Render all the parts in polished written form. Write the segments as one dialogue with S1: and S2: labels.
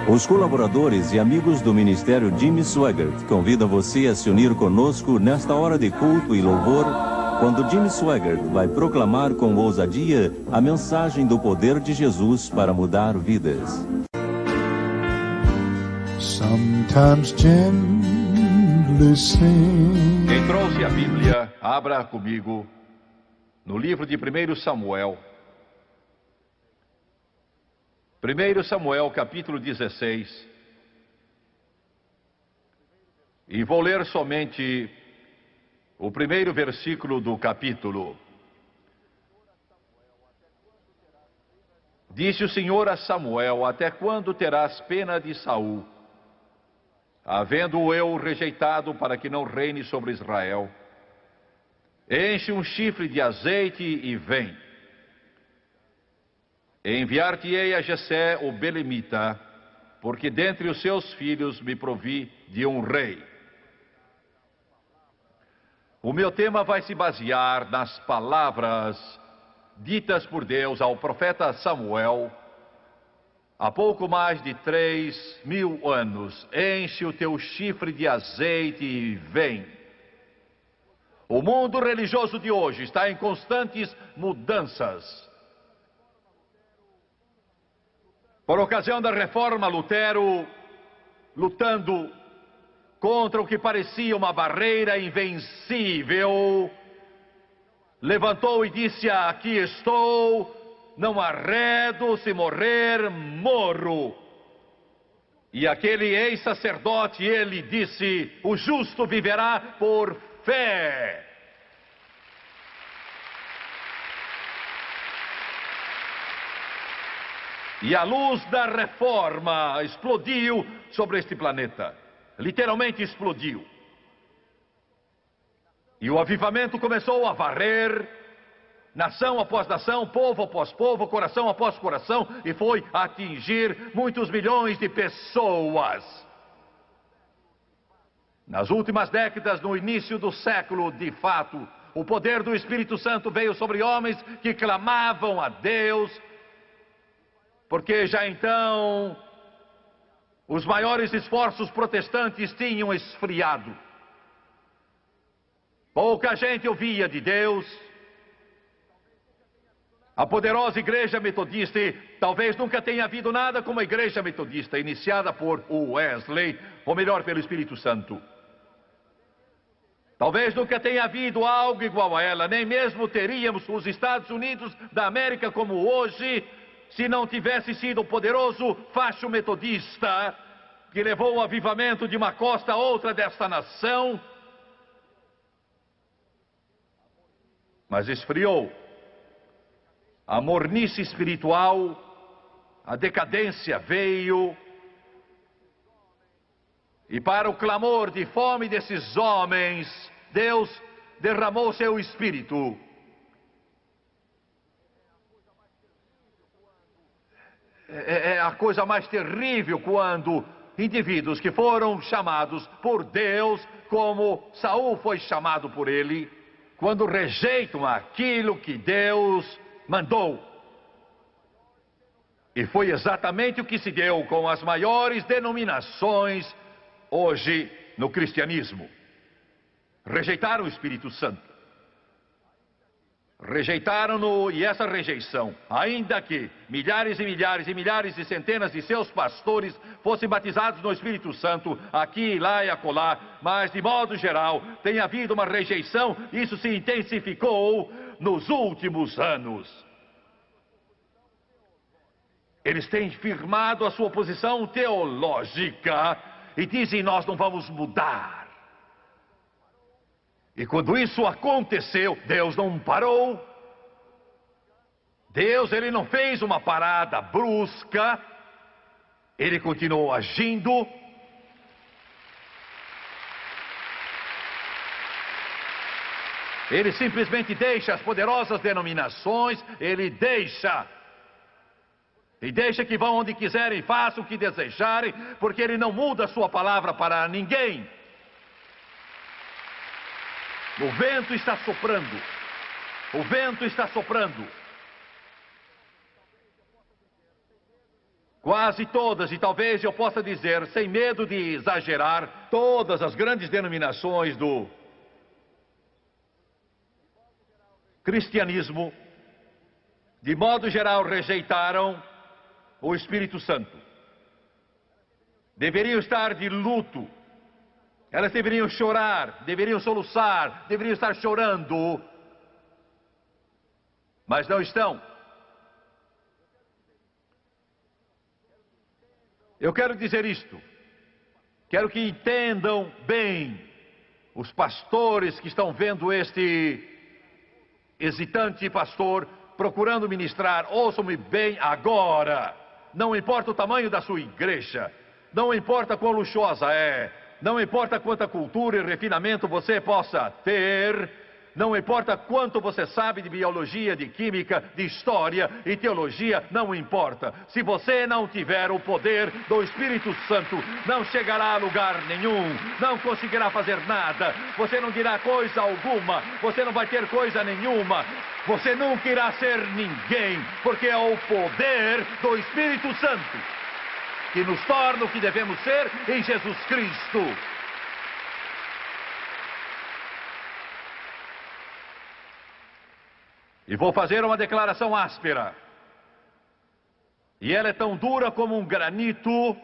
S1: Os colaboradores e amigos do Ministério Jimmy Swaggart convidam você a se unir conosco nesta hora de culto e louvor, quando Jimmy Swaggart vai proclamar com ousadia a mensagem do poder de Jesus para mudar vidas.
S2: Sometimes gently sing.
S3: Quem trouxe a Bíblia, abra comigo no livro de 1 Samuel. 1 Samuel, capítulo 16. E vou ler somente o primeiro versículo do capítulo. Disse o Senhor a Samuel: até quando terás pena de Saul, havendo-o eu rejeitado para que não reine sobre Israel? Enche um chifre de azeite e vem. Enviar-te-ei a Jessé o belemita, porque dentre os seus filhos me provi de um rei. O meu tema vai se basear nas palavras ditas por Deus ao profeta Samuel há pouco mais de 3.000 anos. Enche o teu chifre de azeite e vem. O mundo religioso de hoje está em constantes mudanças. Por ocasião da reforma, Lutero, lutando contra o que parecia uma barreira invencível, levantou e disse: aqui estou, não arredo, se morrer, morro. E aquele ex-sacerdote, ele disse: o justo viverá por fé. E a luz da reforma explodiu sobre este planeta. Literalmente explodiu. E o avivamento começou a varrer nação após nação, povo após povo, coração após coração, e foi atingir muitos milhões de pessoas. Nas últimas décadas, no início do século, de fato, o poder do Espírito Santo veio sobre homens que clamavam a Deus, porque já então os maiores esforços protestantes tinham esfriado. Pouca gente ouvia de Deus. A poderosa igreja metodista, e talvez nunca tenha havido nada como a igreja metodista, iniciada por Wesley, ou melhor, pelo Espírito Santo. Talvez nunca tenha havido algo igual a ela, nem mesmo teríamos os Estados Unidos da América como hoje, se não tivesse sido o poderoso facho metodista que levou o avivamento de uma costa a outra desta nação. Mas esfriou. A mornice espiritual, a decadência veio. E para o clamor de fome desses homens, Deus derramou seu Espírito. É a coisa mais terrível quando indivíduos que foram chamados por Deus, como Saul foi chamado por ele, quando rejeitam aquilo que Deus mandou. E foi exatamente o que se deu com as maiores denominações hoje no cristianismo. Rejeitaram o Espírito Santo. Rejeitaram-no, e essa rejeição, ainda que milhares e milhares e milhares e centenas de seus pastores fossem batizados no Espírito Santo, aqui, lá e acolá, mas de modo geral tem havido uma rejeição. Isso se intensificou nos últimos anos. Eles têm firmado a sua posição teológica e dizem: nós não vamos mudar. E quando isso aconteceu, Deus não parou. Deus, ele não fez uma parada brusca. Ele continuou agindo. Ele simplesmente deixa as poderosas denominações, ele deixa. E deixa que vão onde quiserem, façam o que desejarem, porque ele não muda a sua palavra para ninguém. O vento está soprando. O vento está soprando. Quase todas, e talvez eu possa dizer, sem medo de exagerar, todas as grandes denominações do cristianismo, de modo geral, rejeitaram o Espírito Santo. Deveriam estar de luto, elas deveriam chorar, deveriam soluçar, deveriam estar chorando, mas não estão. Eu quero dizer isto, quero que entendam bem os pastores que estão vendo este hesitante pastor procurando ministrar. Ouçam-me bem agora. Não importa o tamanho da sua igreja, não importa quão luxuosa é, não importa quanta cultura e refinamento você possa ter, não importa quanto você sabe de biologia, de química, de história e teologia, não importa. Se você não tiver o poder do Espírito Santo, não chegará a lugar nenhum, não conseguirá fazer nada, você não dirá coisa alguma, você não vai ter coisa nenhuma, você nunca irá ser ninguém, porque é o poder do Espírito Santo que nos torna o que devemos ser em Jesus Cristo. E vou fazer uma declaração áspera. E ela é tão dura como um granito,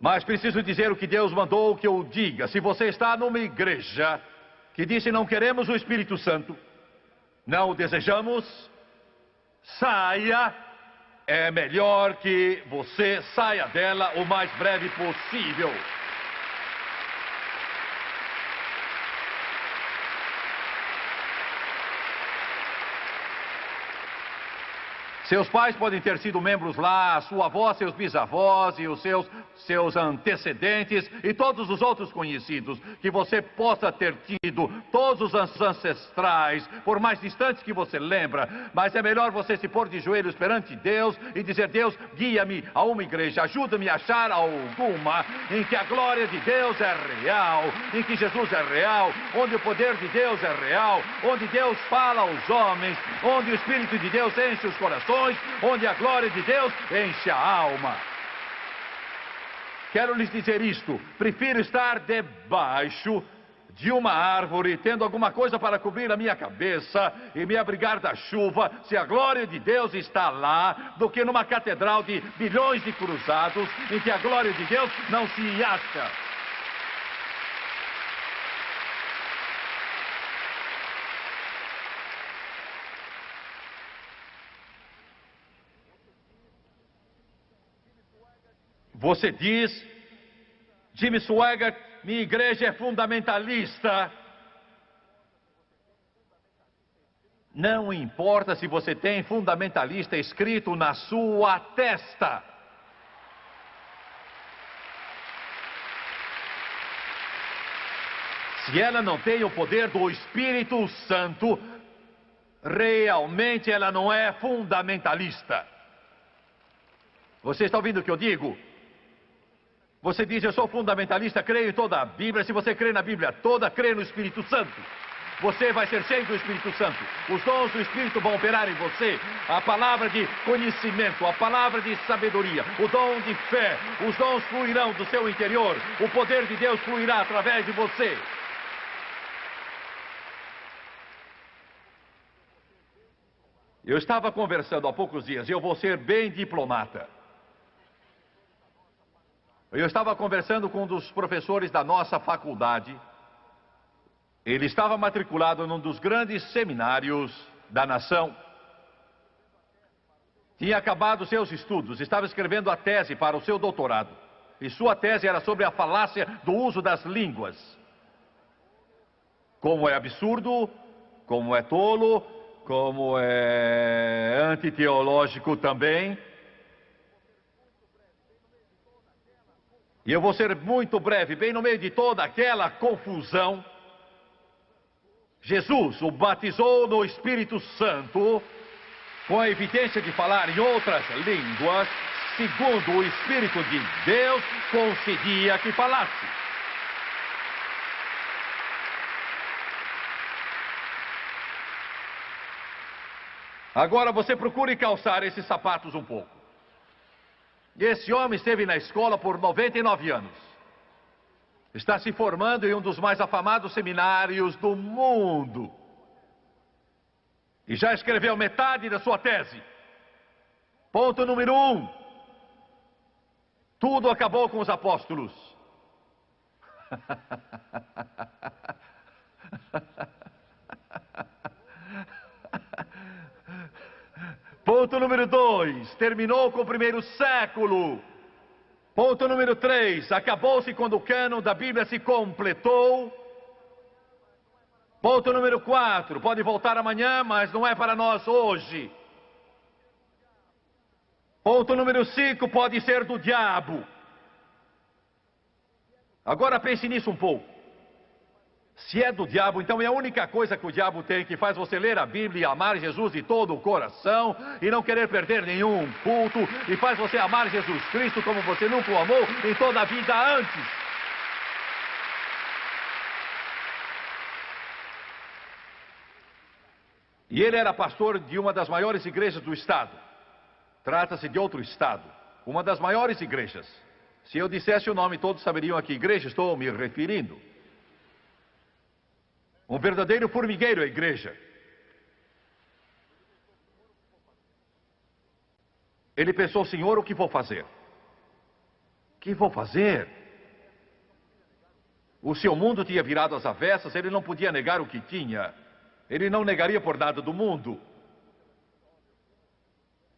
S3: mas preciso dizer o que Deus mandou que eu diga. Se você está numa igreja que disse não queremos o Espírito Santo, não o desejamos, saia. É melhor que você saia dela o mais breve possível. Seus pais podem ter sido membros lá, sua avó, seus bisavós e os seus antecedentes e todos os outros conhecidos que você possa ter tido, todos os ancestrais, por mais distantes que você lembra, mas é melhor você se pôr de joelhos perante Deus e dizer: Deus, guia-me a uma igreja, ajuda-me a achar alguma em que a glória de Deus é real, em que Jesus é real, onde o poder de Deus é real, onde Deus fala aos homens, onde o Espírito de Deus enche os corações, onde a glória de Deus enche a alma. Quero lhes dizer isto: prefiro estar debaixo de uma árvore, tendo alguma coisa para cobrir a minha cabeça e me abrigar da chuva, se a glória de Deus está lá, do que numa catedral de bilhões de cruzados, em que a glória de Deus não se acha. Você diz: Jimmy Swaggart, minha igreja é fundamentalista. Não importa se você tem fundamentalista escrito na sua testa. Se ela não tem o poder do Espírito Santo, realmente ela não é fundamentalista. Você está ouvindo o que eu digo? Você diz: eu sou fundamentalista, creio em toda a Bíblia. Se você crê na Bíblia toda, crê no Espírito Santo. Você vai ser cheio do Espírito Santo. Os dons do Espírito vão operar em você. A palavra de conhecimento, a palavra de sabedoria, o dom de fé. Os dons fluirão do seu interior. O poder de Deus fluirá através de você. Eu estava conversando há poucos dias, e eu vou ser bem diplomata. Eu estava conversando com um dos professores da nossa faculdade. Ele estava matriculado num dos grandes seminários da nação. Tinha acabado seus estudos, estava escrevendo a tese para o seu doutorado. E sua tese era sobre a falácia do uso das línguas. Como é absurdo, como é tolo, como é antiteológico também. E eu vou ser muito breve, bem no meio de toda aquela confusão, Jesus o batizou no Espírito Santo, com a evidência de falar em outras línguas, segundo o Espírito de Deus concedia que falasse. Agora você procure calçar esses sapatos um pouco. E esse homem esteve na escola por 99 anos. Está se formando em um dos mais afamados seminários do mundo. E já escreveu metade da sua tese. Ponto número 1. Tudo acabou com os apóstolos. Ponto número 2. Terminou com o primeiro século. Ponto número 3. Acabou-se quando o cânon da Bíblia se completou. Ponto número 4. Pode voltar amanhã, mas não é para nós hoje. Ponto número 5. Pode ser do diabo. Agora pense nisso um pouco. Se é do diabo, então é a única coisa que o diabo tem que faz você ler a Bíblia e amar Jesus de todo o coração e não querer perder nenhum culto e faz você amar Jesus Cristo como você nunca o amou em toda a vida antes. E ele era pastor de uma das maiores igrejas do estado. Trata-se de outro estado, uma das maiores igrejas. Se eu dissesse o nome, todos saberiam a que igreja estou me referindo. Um verdadeiro formigueiro a igreja. Ele pensou, Senhor, o que vou fazer? O que vou fazer? O seu mundo tinha virado às avessas, ele não podia negar o que tinha. Ele não negaria por nada do mundo.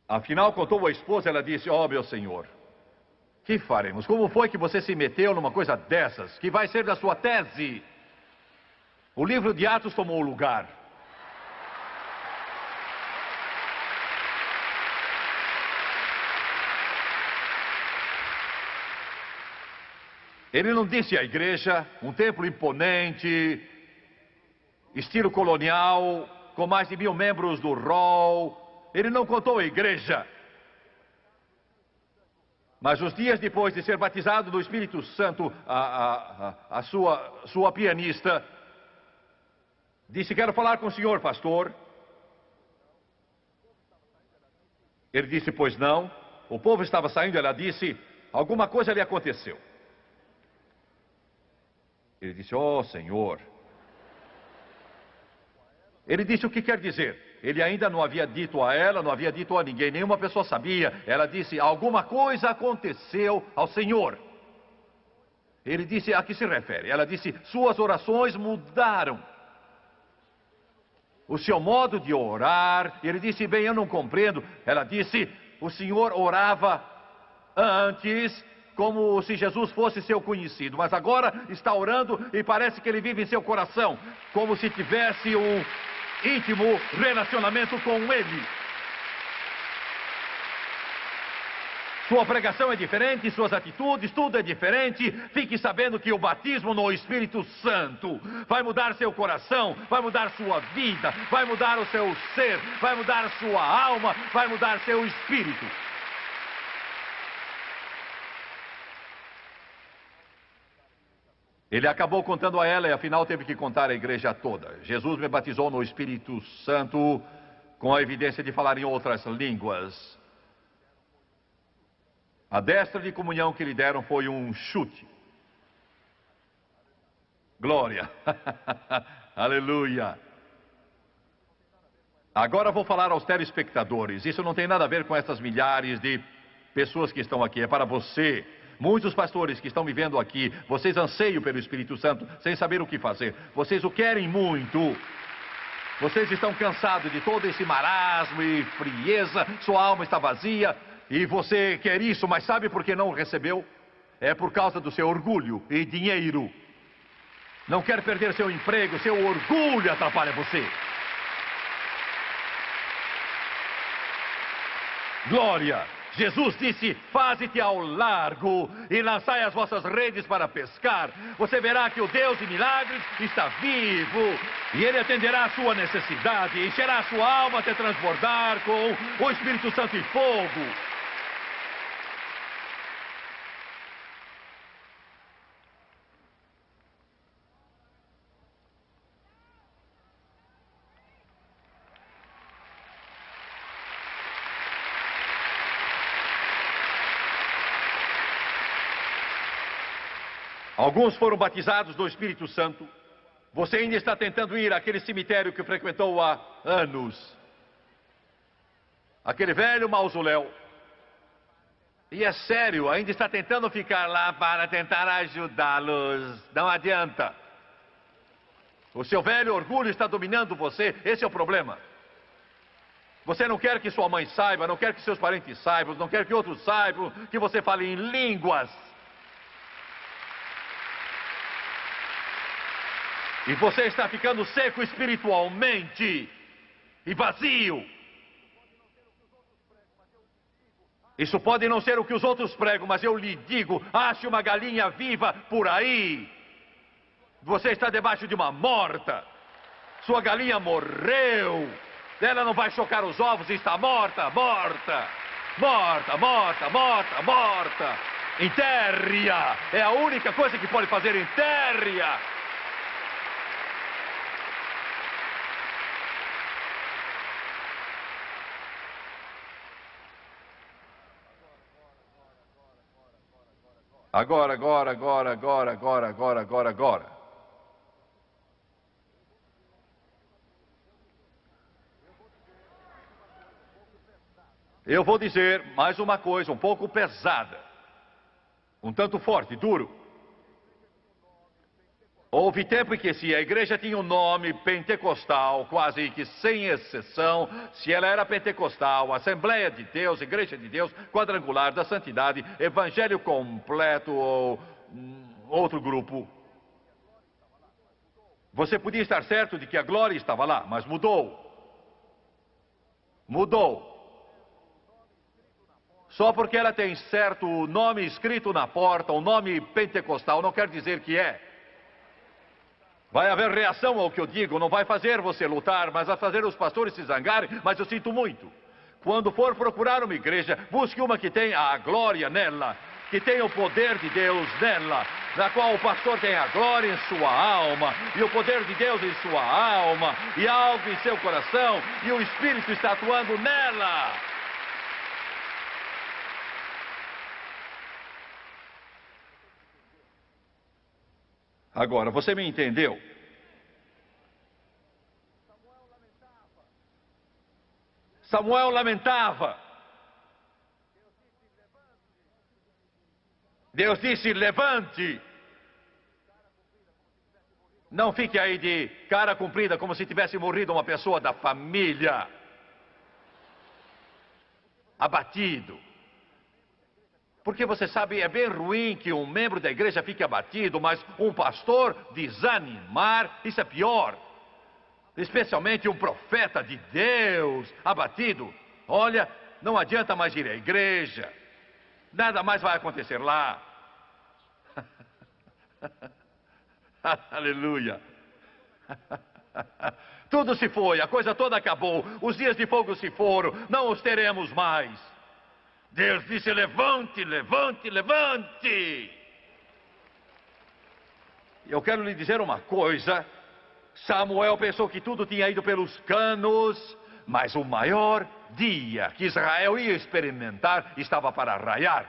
S3: Afinal, contou a esposa, ela disse, meu Senhor, que faremos? Como foi que você se meteu numa coisa dessas? Que vai ser da sua tese? O livro de Atos tomou o lugar. Ele não disse à igreja, um templo imponente, estilo colonial, com mais de 1000 membros do rol. Ele não contou à igreja. Mas uns dias depois de ser batizado do Espírito Santo, a sua pianista disse, quero falar com o senhor, pastor. Ele disse, pois não. O povo estava saindo, ela disse, alguma coisa lhe aconteceu. Ele disse, Senhor. Ele disse, o que quer dizer? Ele ainda não havia dito a ela, não havia dito a ninguém, nenhuma pessoa sabia. Ela disse, alguma coisa aconteceu ao Senhor. Ele disse, a que se refere? Ela disse, suas orações mudaram. O seu modo de orar. Ele disse, bem, eu não compreendo. Ela disse, o Senhor orava antes como se Jesus fosse seu conhecido, mas agora está orando e parece que ele vive em seu coração, como se tivesse um íntimo relacionamento com ele. Sua pregação é diferente, suas atitudes, tudo é diferente. Fique sabendo que o batismo no Espírito Santo vai mudar seu coração, vai mudar sua vida, vai mudar o seu ser, vai mudar sua alma, vai mudar seu espírito. Ele acabou contando a ela e afinal teve que contar à igreja toda. Jesus me batizou no Espírito Santo com a evidência de falar em outras línguas. A destra de comunhão que lhe deram foi um chute. Glória. Aleluia. Agora vou falar aos telespectadores. Isso não tem nada a ver com essas milhares de pessoas que estão aqui. É para você. Muitos pastores que estão me vendo aqui, vocês anseiam pelo Espírito Santo sem saber o que fazer. Vocês o querem muito. Vocês estão cansados de todo esse marasmo e frieza. Sua alma está vazia. E você quer isso, mas sabe por que não o recebeu? É por causa do seu orgulho e dinheiro. Não quer perder seu emprego, seu orgulho atrapalha você. Glória! Jesus disse, faze-te ao largo e lançai as vossas redes para pescar. Você verá que o Deus de milagres está vivo e Ele atenderá a sua necessidade, encherá a sua alma até transbordar com o Espírito Santo e fogo. Alguns foram batizados no Espírito Santo. Você ainda está tentando ir àquele cemitério que frequentou há anos. Aquele velho mausoléu. E é sério, ainda está tentando ficar lá para tentar ajudá-los. Não adianta. O seu velho orgulho está dominando você. Esse é o problema. Você não quer que sua mãe saiba, não quer que seus parentes saibam, não quer que outros saibam que você fale em línguas. E você está ficando seco espiritualmente e vazio. Isso pode não ser o que os outros pregam, mas eu lhe digo, ache uma galinha viva por aí. Você está debaixo de uma morta. Sua galinha morreu. Ela não vai chocar os ovos e está morta, morta. Morta, morta, morta, morta. Enterre-a. É a única coisa que pode fazer, enterre-a. Agora. Eu vou dizer mais uma coisa, um pouco pesada. Um tanto forte, duro. Houve tempo em que se a igreja tinha um nome pentecostal, quase que sem exceção, se ela era pentecostal, Assembleia de Deus, Igreja de Deus, Quadrangular da Santidade, Evangelho Completo ou outro grupo. Você podia estar certo de que a glória estava lá, mas mudou. Mudou. Só porque ela tem certo nome escrito na porta, um nome pentecostal, não quer dizer que é. Vai haver reação ao que eu digo, não vai fazer você lutar, mas vai fazer os pastores se zangarem, mas eu sinto muito. Quando for procurar uma igreja, busque uma que tenha a glória nela, que tenha o poder de Deus nela, na qual o pastor tem a glória em sua alma, e o poder de Deus em sua alma, e algo em seu coração, e o Espírito está atuando nela. Agora, você me entendeu? Samuel lamentava. Deus disse, levante. Não fique aí de cara comprida como se tivesse morrido uma pessoa da família. Abatido. Porque você sabe, é bem ruim que um membro da igreja fique abatido, mas um pastor desanimar, isso é pior. Especialmente um profeta de Deus abatido. Olha, não adianta mais ir à igreja. Nada mais vai acontecer lá. Aleluia. Tudo se foi, a coisa toda acabou. Os dias de fogo se foram, não os teremos mais. Deus disse, levante, levante, levante. Eu quero lhe dizer uma coisa. Samuel pensou que tudo tinha ido pelos canos, mas o maior dia que Israel ia experimentar estava para raiar.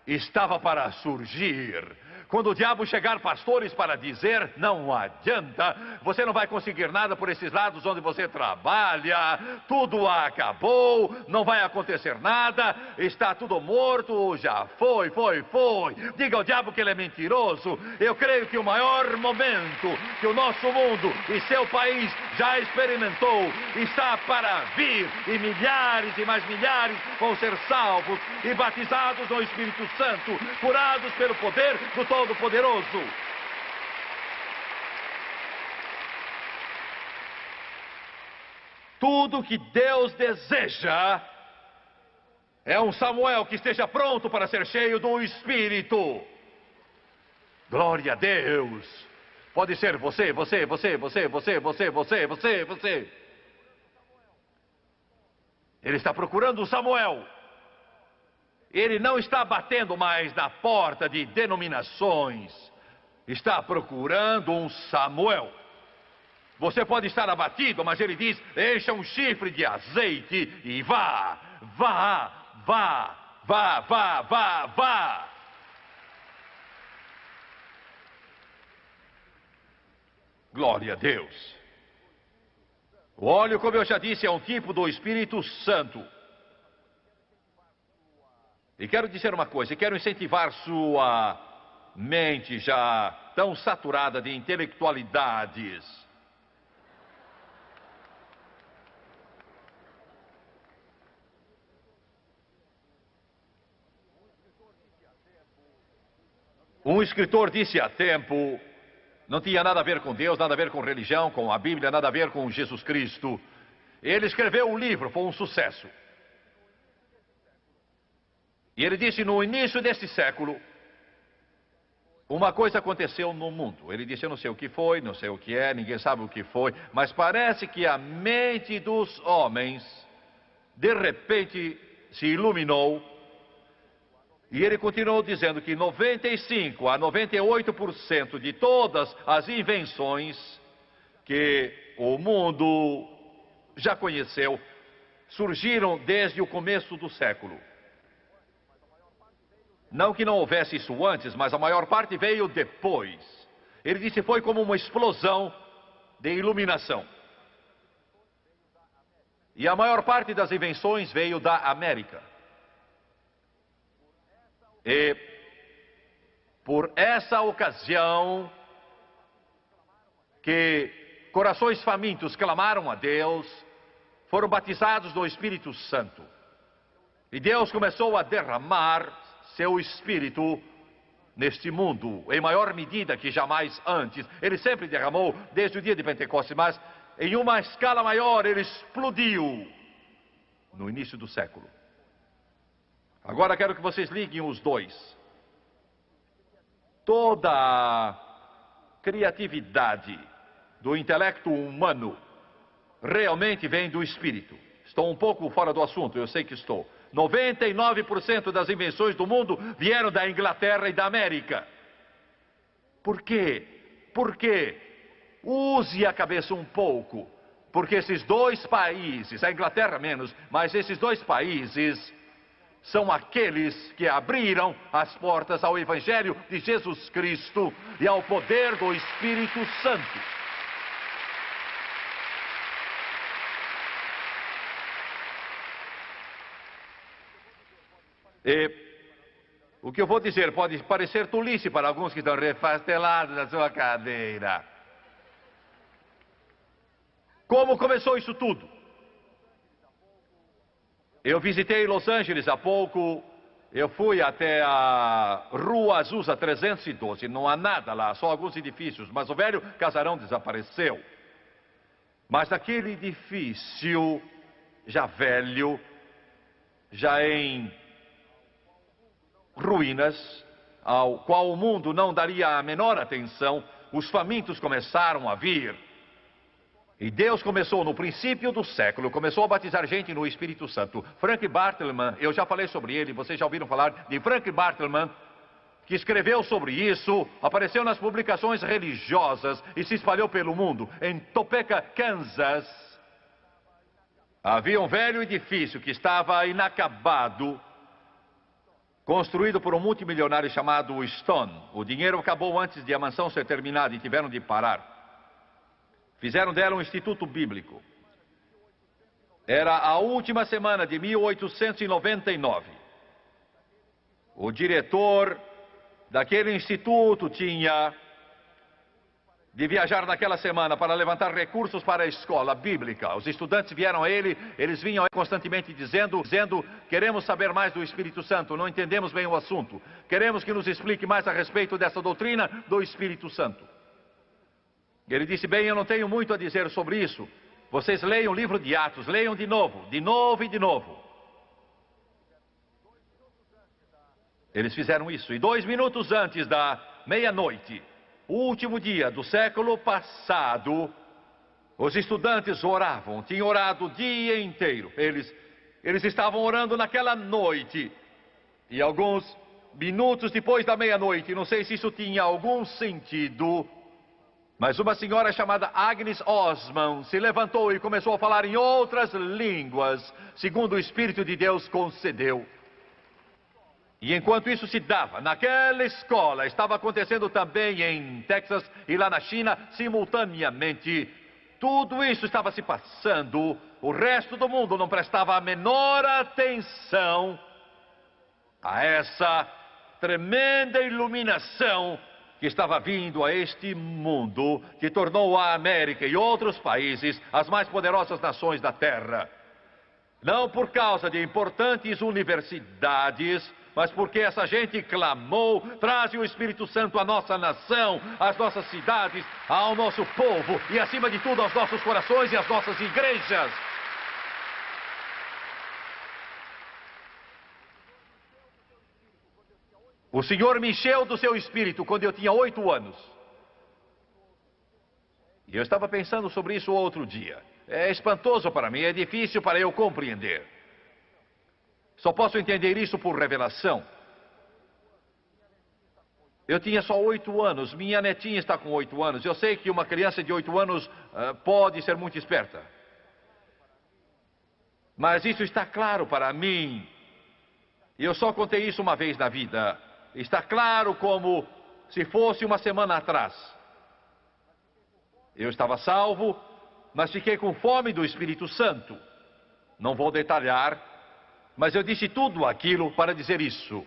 S3: Estava para surgir. Quando o diabo chegar, pastores, para dizer, não adianta, você não vai conseguir nada por esses lados onde você trabalha, tudo acabou, não vai acontecer nada, está tudo morto, já foi. Diga ao diabo que ele é mentiroso. Eu creio que o maior momento que o nosso mundo e seu país já experimentou está para vir, e milhares e mais milhares vão ser salvos e batizados no Espírito Santo, curados pelo poder do Todo-Poderoso. Tudo que Deus deseja é um Samuel que esteja pronto para ser cheio do Espírito. Glória a Deus. Pode ser você. Ele está procurando um Samuel. Ele não está batendo mais na porta de denominações. Está procurando um Samuel. Você pode estar abatido, mas ele diz, encha um chifre de azeite e vá. Glória a Deus. O óleo, como eu já disse, é um tipo do Espírito Santo. E quero dizer uma coisa, quero incentivar sua mente já tão saturada de intelectualidades. Um escritor disse há tempo, não tinha nada a ver com Deus, nada a ver com religião, com a Bíblia, nada a ver com Jesus Cristo. Ele escreveu um livro, foi um sucesso. E ele disse, no início deste século, uma coisa aconteceu no mundo. Ele disse, eu não sei o que foi, não sei o que é, ninguém sabe o que foi, mas parece que a mente dos homens, de repente, se iluminou. E ele continuou dizendo que 95 a 98% de todas as invenções que o mundo já conheceu surgiram desde o começo do século. Não que não houvesse isso antes, mas a maior parte veio depois. Ele disse foi como uma explosão de iluminação. E a maior parte das invenções veio da América. E por essa ocasião que corações famintos clamaram a Deus, foram batizados no Espírito Santo. E Deus começou a derramar seu Espírito neste mundo, em maior medida que jamais antes. Ele sempre derramou desde o dia de Pentecostes, mas em uma escala maior ele explodiu no início do século. Agora quero que vocês liguem os dois. Toda a criatividade do intelecto humano realmente vem do Espírito. Estou um pouco fora do assunto, eu sei que estou. 99% das invenções do mundo vieram da Inglaterra e da América. Por quê? Por quê? Use a cabeça um pouco. Porque esses dois países, a Inglaterra menos, mas esses dois países são aqueles que abriram as portas ao Evangelho de Jesus Cristo e ao poder do Espírito Santo. E o que eu vou dizer pode parecer tolice para alguns que estão refastelados na sua cadeira. Como começou isso tudo? Eu visitei Los Angeles há pouco, eu fui até a Rua Azusa 312, não há nada lá, só alguns edifícios, mas o velho casarão desapareceu. Mas naquele edifício, já velho, já em ruínas, ao qual o mundo não daria a menor atenção, os famintos começaram a vir. E Deus começou no princípio do século, começou a batizar gente no Espírito Santo. Frank Bartleman, eu já falei sobre ele, vocês já ouviram falar de Frank Bartleman, que escreveu sobre isso, apareceu nas publicações religiosas e se espalhou pelo mundo. Em Topeka, Kansas, havia um velho edifício que estava inacabado, construído por um multimilionário chamado Stone. O dinheiro acabou antes de a mansão ser terminada e tiveram de parar. Fizeram dela um instituto bíblico. Era a última semana de 1899. O diretor daquele instituto tinha de viajar naquela semana para levantar recursos para a escola bíblica. Os estudantes vieram a ele, eles vinham constantemente dizendo, queremos saber mais do Espírito Santo, não entendemos bem o assunto. Queremos que nos explique mais a respeito dessa doutrina do Espírito Santo. Ele disse, bem, eu não tenho muito a dizer sobre isso. Vocês leiam o livro de Atos, leiam de novo e de novo. Eles fizeram isso. E 2 minutos antes da meia-noite, o último dia do século passado, os estudantes oravam, tinham orado o dia inteiro. Eles estavam orando naquela noite. E alguns minutos depois da meia-noite, não sei se isso tinha algum sentido, mas uma senhora chamada Agnes Osman se levantou e começou a falar em outras línguas, segundo o Espírito de Deus concedeu. E enquanto isso se dava naquela escola, estava acontecendo também em Texas e lá na China, simultaneamente. Tudo isso estava se passando. O resto do mundo não prestava a menor atenção a essa tremenda iluminação que estava vindo a este mundo, que tornou a América e outros países as mais poderosas nações da Terra. Não por causa de importantes universidades, mas porque essa gente clamou: traze o Espírito Santo à nossa nação, às nossas cidades, ao nosso povo e, acima de tudo, aos nossos corações e às nossas igrejas. O Senhor me encheu do seu Espírito quando eu tinha 8 anos. E eu estava pensando sobre isso outro dia. É espantoso para mim, é difícil para eu compreender. Só posso entender isso por revelação. Eu tinha só 8 anos, minha netinha está com 8 anos. Eu sei que uma criança de 8 anos pode ser muito esperta. Mas isso está claro para mim. E eu só contei isso uma vez na vida. Está claro como se fosse uma semana atrás. Eu estava salvo, mas fiquei com fome do Espírito Santo. Não vou detalhar, mas eu disse tudo aquilo para dizer isso.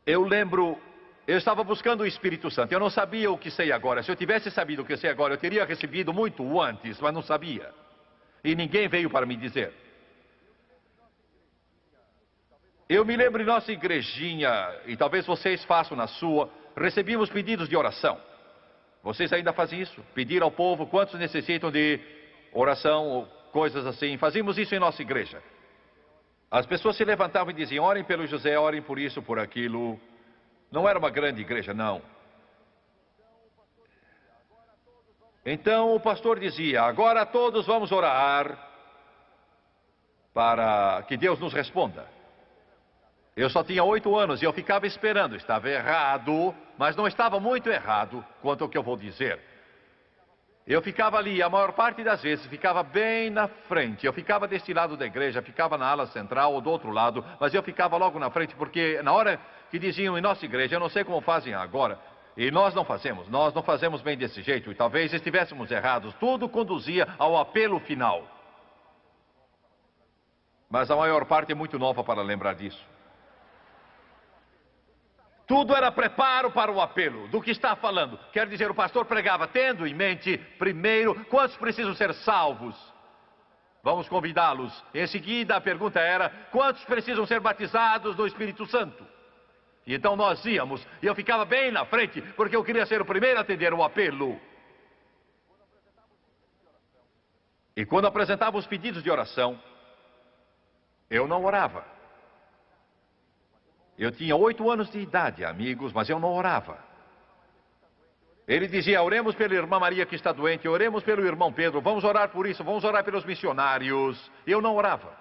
S3: Eu lembro, eu estava buscando o Espírito Santo. Eu não sabia o que sei agora. Se eu tivesse sabido o que sei agora, eu teria recebido muito antes, mas não sabia. E ninguém veio para me dizer. Eu me lembro em nossa igrejinha, e talvez vocês façam na sua, recebíamos pedidos de oração. Vocês ainda fazem isso? Pedir ao povo quantos necessitam de oração ou coisas assim. Fazíamos isso em nossa igreja. As pessoas se levantavam e diziam: orem pelo José, orem por isso, por aquilo. Não era uma grande igreja, não. Então o pastor dizia: agora todos vamos orar para que Deus nos responda. Eu só tinha 8 anos e eu ficava esperando. Estava errado, mas não estava muito errado quanto ao que eu vou dizer. Eu ficava ali, a maior parte das vezes, ficava bem na frente. Eu ficava deste lado da igreja, ficava na ala central ou do outro lado, mas eu ficava logo na frente, porque na hora que diziam em nossa igreja, eu não sei como fazem agora, e nós não fazemos bem desse jeito, e talvez estivéssemos errados, tudo conduzia ao apelo final. Mas a maior parte é muito nova para lembrar disso. Tudo era preparo para o apelo. Do que está falando? Quer dizer, o pastor pregava tendo em mente, primeiro, quantos precisam ser salvos? Vamos convidá-los. Em seguida, a pergunta era: quantos precisam ser batizados no Espírito Santo? E então nós íamos, e eu ficava bem na frente, porque eu queria ser o primeiro a atender o apelo. E quando apresentava os pedidos de oração, eu não orava. Eu tinha 8 anos de idade, amigos, mas eu não orava. Ele dizia: oremos pela irmã Maria que está doente, oremos pelo irmão Pedro, vamos orar por isso, vamos orar pelos missionários. Eu não orava.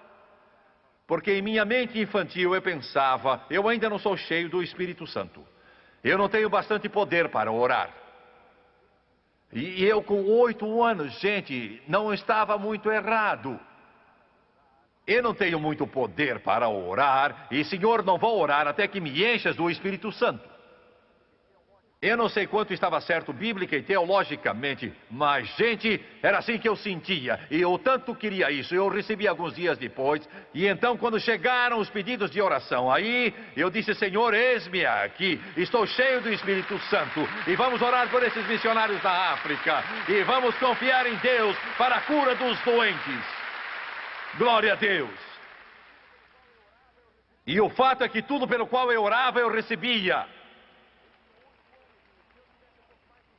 S3: Porque em minha mente infantil eu pensava: eu ainda não sou cheio do Espírito Santo. Eu não tenho bastante poder para orar. E eu com 8 anos, gente, não estava muito errado. Eu não tenho muito poder para orar, e Senhor, não vou orar até que me enchas do Espírito Santo. Eu não sei quanto estava certo bíblica e teologicamente, mas, gente, era assim que eu sentia, e eu tanto queria isso. Eu recebi alguns dias depois, e então quando chegaram os pedidos de oração, aí eu disse: Senhor, eis-me aqui, estou cheio do Espírito Santo, e vamos orar por esses missionários da África, e vamos confiar em Deus para a cura dos doentes. Glória a Deus. E o fato é que tudo pelo qual eu orava, eu recebia.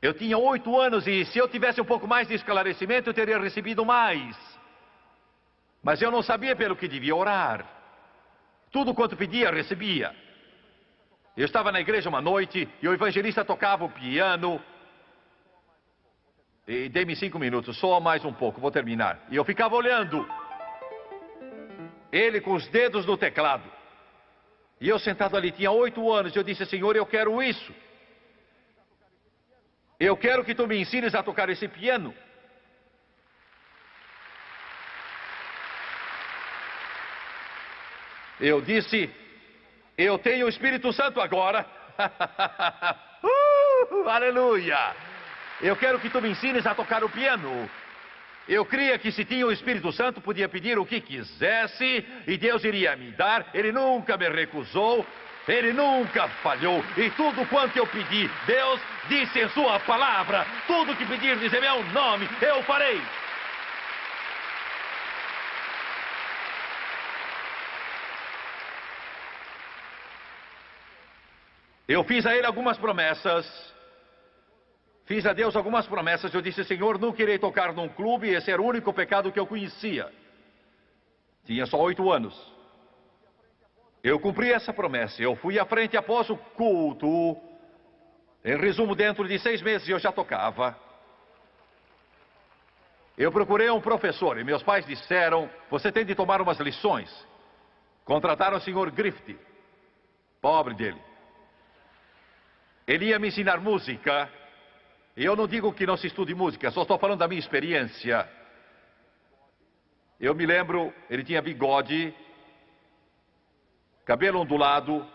S3: Eu tinha 8 anos e se eu tivesse um pouco mais de esclarecimento, eu teria recebido mais. Mas eu não sabia pelo que devia orar. Tudo quanto pedia, recebia. Eu estava na igreja uma noite e o evangelista tocava o piano. E dei-me 5 minutos, só mais um pouco, vou terminar. E eu ficava olhando. Ele com os dedos no teclado. E eu sentado ali, tinha 8 anos, eu disse: Senhor, eu quero isso. Eu quero que tu me ensines a tocar esse piano. Eu disse: Eu tenho o Espírito Santo agora. Aleluia! Eu quero que tu me ensines a tocar o piano. Eu cria que se tinha o Espírito Santo, podia pedir o que quisesse e Deus iria me dar. Ele nunca me recusou, Ele nunca falhou. E tudo quanto eu pedi, Deus disse em sua palavra: tudo que pedirdes em meu nome, eu farei. Eu fiz a Ele algumas promessas. Fiz a Deus algumas promessas. Eu disse: Senhor, nunca irei tocar num clube. Esse era o único pecado que eu conhecia. Tinha só 8 anos. Eu cumpri essa promessa. Eu fui à frente após o culto. Em resumo, dentro de 6 meses eu já tocava. Eu procurei um professor e meus pais disseram: você tem de tomar umas lições. Contrataram o Sr. Griffith. Pobre dele. Ele ia me ensinar música. E eu não digo que não se estude música, só estou falando da minha experiência. Eu me lembro, ele tinha bigode, cabelo ondulado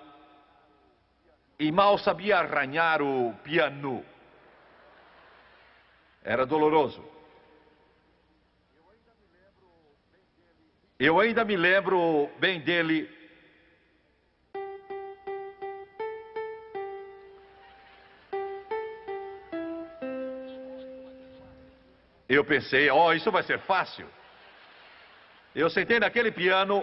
S3: e mal sabia arranhar o piano. Era doloroso. Eu ainda me lembro bem dele. Eu pensei: oh, isso vai ser fácil. Eu sentei naquele piano.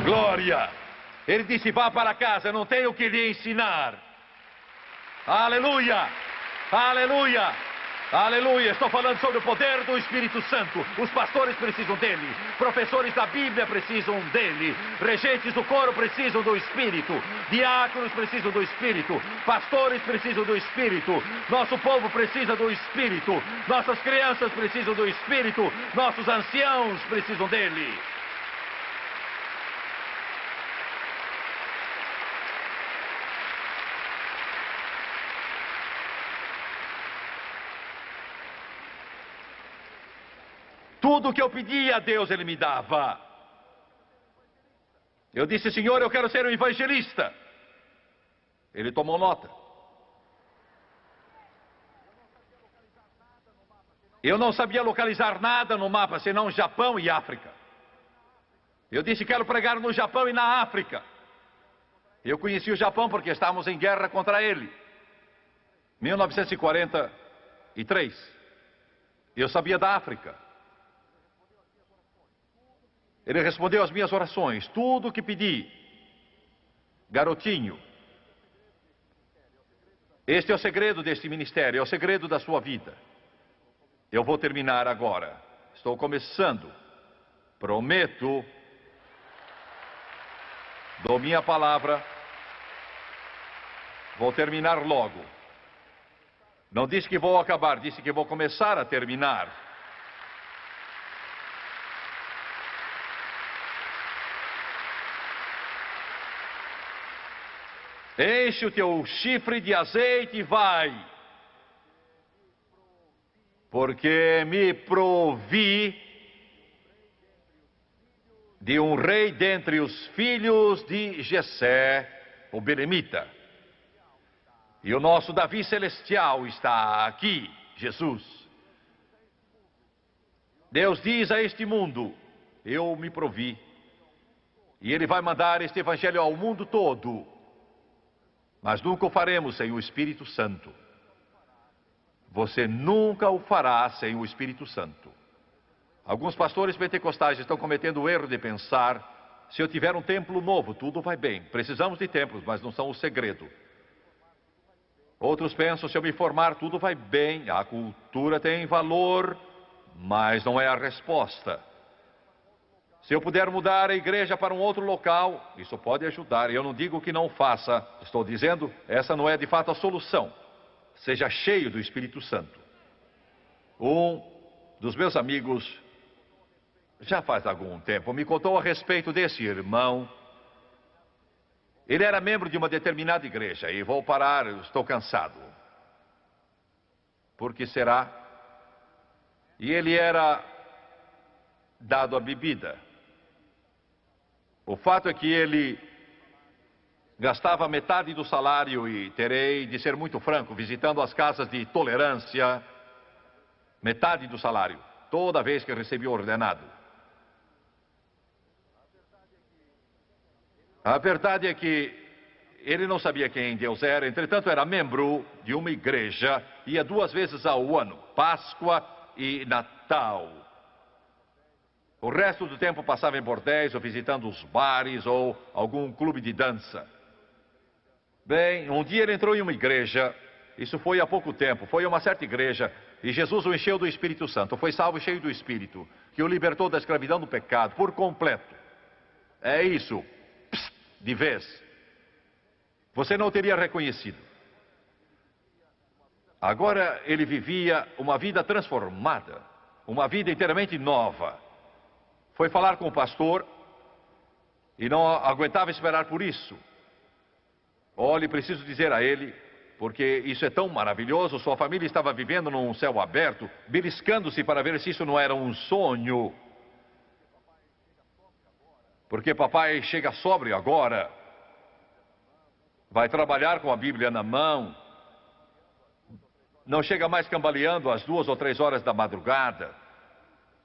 S3: Glória! Ele disse: vá para casa, não tenho o que lhe ensinar. Aleluia! Aleluia! Aleluia! Estou falando sobre o poder do Espírito Santo. Os pastores precisam dele. Professores da Bíblia precisam dele. Regentes do coro precisam do Espírito. Diáconos precisam do Espírito. Pastores precisam do Espírito. Nosso povo precisa do Espírito. Nossas crianças precisam do Espírito. Nossos anciãos precisam dele. Tudo que eu pedia a Deus, Ele me dava. Eu disse: Senhor, eu quero ser um evangelista. Ele tomou nota. Eu não sabia localizar nada no mapa, senão Japão e África. Eu disse: quero pregar no Japão e na África. Eu conheci o Japão porque estávamos em guerra contra ele. 1943. Eu sabia da África. Ele respondeu às minhas orações, tudo o que pedi. Garotinho, este é o segredo deste ministério, é o segredo da sua vida. Eu vou terminar agora. Estou começando. Prometo, dou minha palavra, vou terminar logo. Não disse que vou acabar, disse que vou começar a terminar. Enche o teu chifre de azeite e vai. Porque me provi de um rei dentre os filhos de Jessé, o Belemita. E o nosso Davi celestial está aqui, Jesus. Deus diz a este mundo: eu me provi. E Ele vai mandar este evangelho ao mundo todo. Mas nunca o faremos sem o Espírito Santo. Você nunca o fará sem o Espírito Santo. Alguns pastores pentecostais estão cometendo o erro de pensar: se eu tiver um templo novo, tudo vai bem. Precisamos de templos, mas não são o segredo. Outros pensam: se eu me formar, tudo vai bem. A cultura tem valor, mas não é a resposta. Se eu puder mudar a igreja para um outro local, isso pode ajudar. Eu não digo que não faça. Estou dizendo, essa não é de fato a solução. Seja cheio do Espírito Santo. Um dos meus amigos, já faz algum tempo, me contou a respeito desse irmão. Ele era membro de uma determinada igreja. E vou parar, estou cansado. porque será? E ele era dado a bebida. O fato é que ele gastava metade do salário, e terei de ser muito franco, visitando as casas de tolerância, metade do salário, toda vez que recebia ordenado. A verdade é que ele não sabia quem Deus era, entretanto era membro de uma igreja, ia 2 vezes ao ano, Páscoa e Natal. O resto do tempo passava em bordéis ou visitando os bares ou algum clube de dança. Bem, um dia ele entrou em uma igreja, isso foi há pouco tempo, foi uma certa igreja, e Jesus o encheu do Espírito Santo, foi salvo cheio do Espírito, que o libertou da escravidão do pecado por completo. É isso, de vez. Você não teria reconhecido. Agora ele vivia uma vida transformada, uma vida inteiramente nova. Foi falar com o pastor e não aguentava esperar por isso. Olhe, preciso dizer a ele, porque isso é tão maravilhoso, sua família estava vivendo num céu aberto, beliscando-se para ver se isso não era um sonho. Porque papai chega sóbrio agora, vai trabalhar com a Bíblia na mão, não chega mais cambaleando às 2 ou 3 horas da madrugada.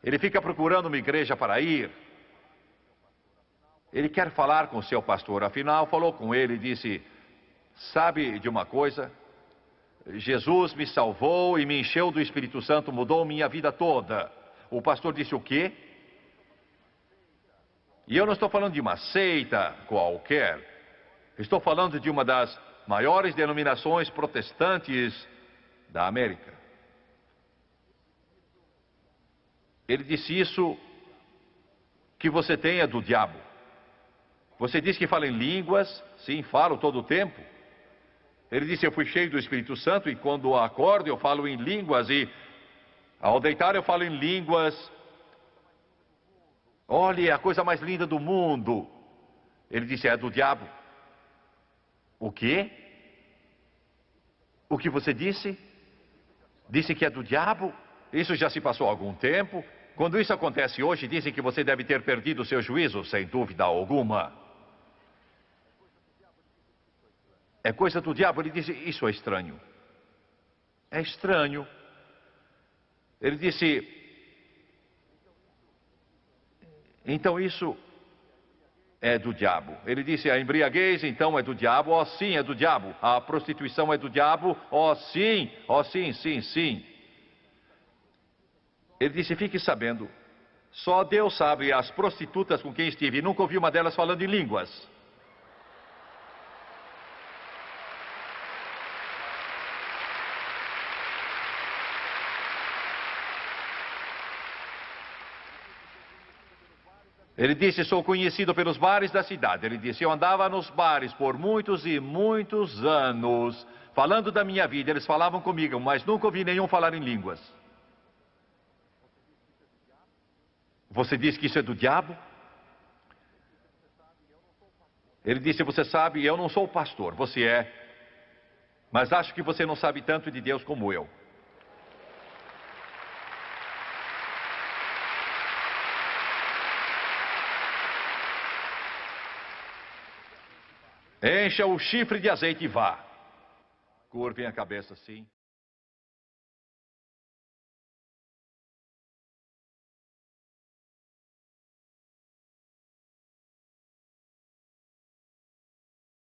S3: Ele fica procurando uma igreja para ir. Ele quer falar com o seu pastor, afinal falou com ele e disse: sabe de uma coisa? Jesus me salvou e me encheu do Espírito Santo, mudou minha vida toda. O pastor disse: o quê? E eu não estou falando de uma seita qualquer. Estou falando de uma das maiores denominações protestantes da América. Ele disse: isso que você tem é do diabo. Você diz que fala em línguas? Sim, falo todo o tempo. Ele disse: eu fui cheio do Espírito Santo e quando acordo eu falo em línguas e ao deitar eu falo em línguas. Olhe, é a coisa mais linda do mundo. Ele disse: é do diabo. O quê? O que você disse? Disse que é do diabo? Isso já se passou há algum tempo. Quando isso acontece hoje, dizem que você deve ter perdido o seu juízo, sem dúvida alguma. É coisa do diabo. Ele disse: isso é estranho. É estranho. Ele disse: então isso é do diabo. Ele disse: a embriaguez então é do diabo. Oh, sim, é do diabo. A prostituição é do diabo. Oh, sim, sim, sim. Ele disse: fique sabendo, só Deus sabe as prostitutas com quem estive. Nunca ouvi uma delas falando em línguas. Ele disse: sou conhecido pelos bares da cidade. Ele disse: eu andava nos bares por muitos e muitos anos, falando da minha vida. Eles falavam comigo, mas nunca ouvi nenhum falar em línguas. Você diz que isso é do diabo? Ele disse: você sabe, eu não sou pastor, você é. Mas acho que você não sabe tanto de Deus como eu. Encha o chifre de azeite e vá. Curvem a cabeça assim.